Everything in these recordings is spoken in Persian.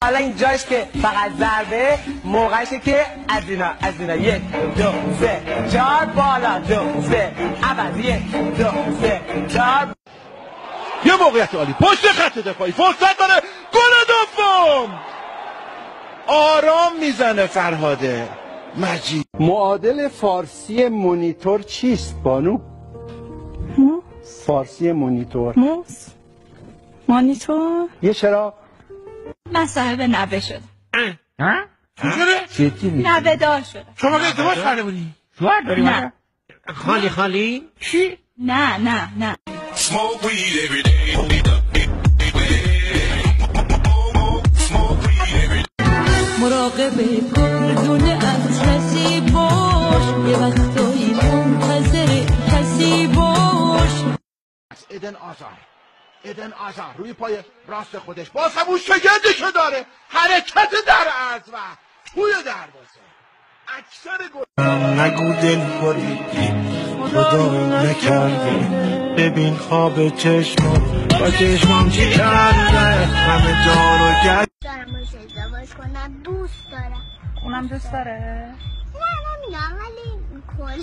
حالا اینجاش که فقط ضربه موقعشه که از اینا 1 2 3 4 بالا 2 3 عوض 1 2 3 4 یه موقعیت عالی پشت خط دفاعی فرصت داره گل دوم آرام میزنه فرهاده مجید. معادل فارسی مونیتور چیست بانو؟ فارسی مونیتور مونیتور یه چرا؟ من صاحب نوه شدم. چطوره؟ جدی میگی؟ نوه دار شدم. شما که ازدواج کرده بودی؟ شوهر داری نه خالی چی؟ نه مراقب گردون از کسی باش یه وقتایی منتظر کسی باش. ایدن آزار روی پای راست خودش باز همون شگردشو داره حرکت در عرض و توی دروازه اکثر گل نگو دل بریدی خدای نکردی ببین خواب چشمم با چشمم چی کرده همه جا رو گرد دارم باش ازدواج کنم دوست دارم. اونم دوست داره؟ نه نمیدونم ولی کنم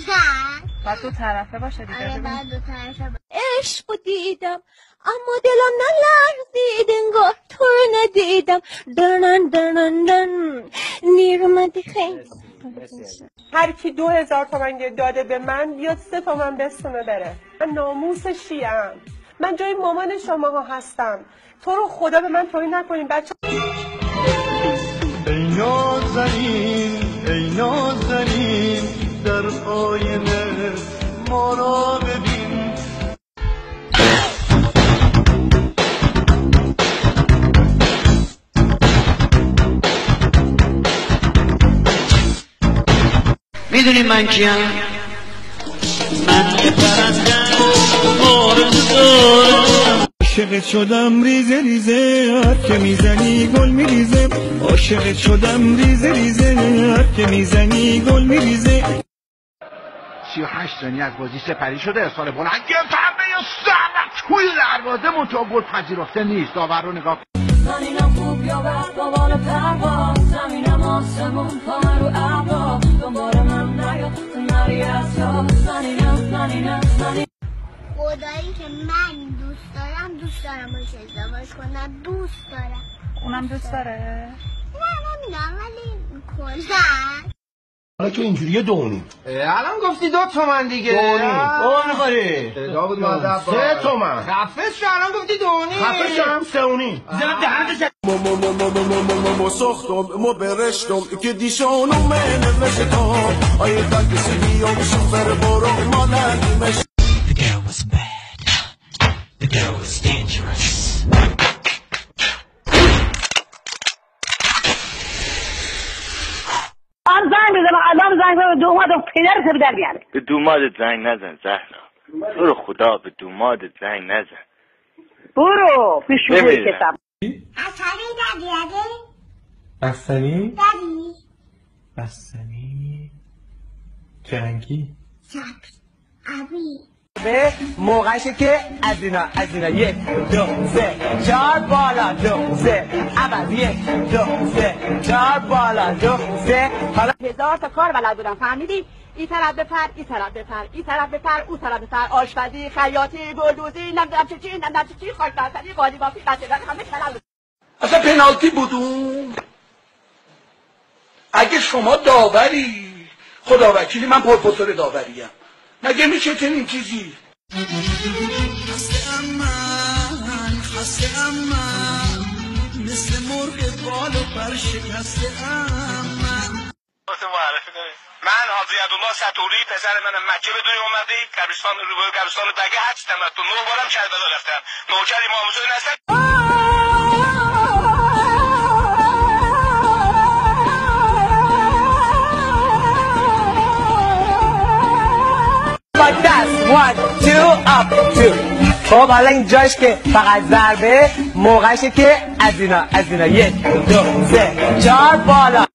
باید دو طرفه باشه دیگه. آره باید دو طرفه باشه. عشق دیدم اما دلم نلرزید انگار تو رو ندیدم درنن نیرومدی خیلی. هر کی 2000 تومن داده به من بیاد 3 تومن بستونه بره. من ناموس شیعم. من جای مامان شماها هستم. تو رو خدا به من توهین نکنین بچه. ای نازنین در آینه ما را ببین. میدونی من کیم؟ من پرندم آرزو دارم عاشقت شدم ریزه ریزه هر که میزنی گل میریزه عاشقت شدم ریزه ریزه هر که میزنی گل میریزه 38 ثانیه از بازی سپری شده ارسال بلند پنبه سرد توی دروازه منتها گل پذیرفته نیست. داور رو نگاه زمینم خوب یا بد با بال پرواز زمینم آسمون پا رو ابرا دنبال من نیاد نری از جا زمینم خدایی که من دوست دارم باش ازدواج کنم دوست دارم. اونم دوست داره؟ نه نمیدونم ولی کنم. حالا که اینجوریه دونیم الان گفتی 2 تومن دیگه او میخوری داود مادب 3 تومن خفه شو الان گفتی 2.5 خفه شدم 3.5 زنم دهنتش ما ساختم ما برشتم که دیشانو من نشتم آیه تاکی سیام شوفر برو مالنیمش. The girl was bad. The girl was dangerous. زنگ بزن الان زنگ بزن دومادو پدرت در بیاره. به دومادت زنگ نزن زهرا. تو رو خدا به دومادت زنگ نزن. برو پیشوی کتاب. اصلی دادی بستنی؟ دادی بستنی چرنگی سبز عبی به موقعشه که از اینا 1 2 3 4 بالا 2 3 عوض 1 2 3 4 بالا 2 3 حالا 1000 تا کار بلد بودم فهمیدی؟ این طرف بپر این طرف بپر این طرف بپر اون طرف بپر آشپزی خیاطی گلدوزی نمیدونم چی خاک بستنی قالی بافی قطعه همه بلد. اصلا پنالتی بودون. اگه شما داوری خدا وکیلی من پروفسور داوریم مگه میشه چنین چیزی؟ خسته اما مثل مرغ بال و پر شکسته اما معرفی کنید من حاجی عبدالله ستوری پسر منم مکه بدون اومدی قبرستان روبرو قبرستان بگه هستم تو 9 بارم کربلا رفتم نوکر امام حسین هستم. One, two, up, two. خب حالا اینجاش که فقط ضربه موقعشه که از اینا 1 2 3 4 بالا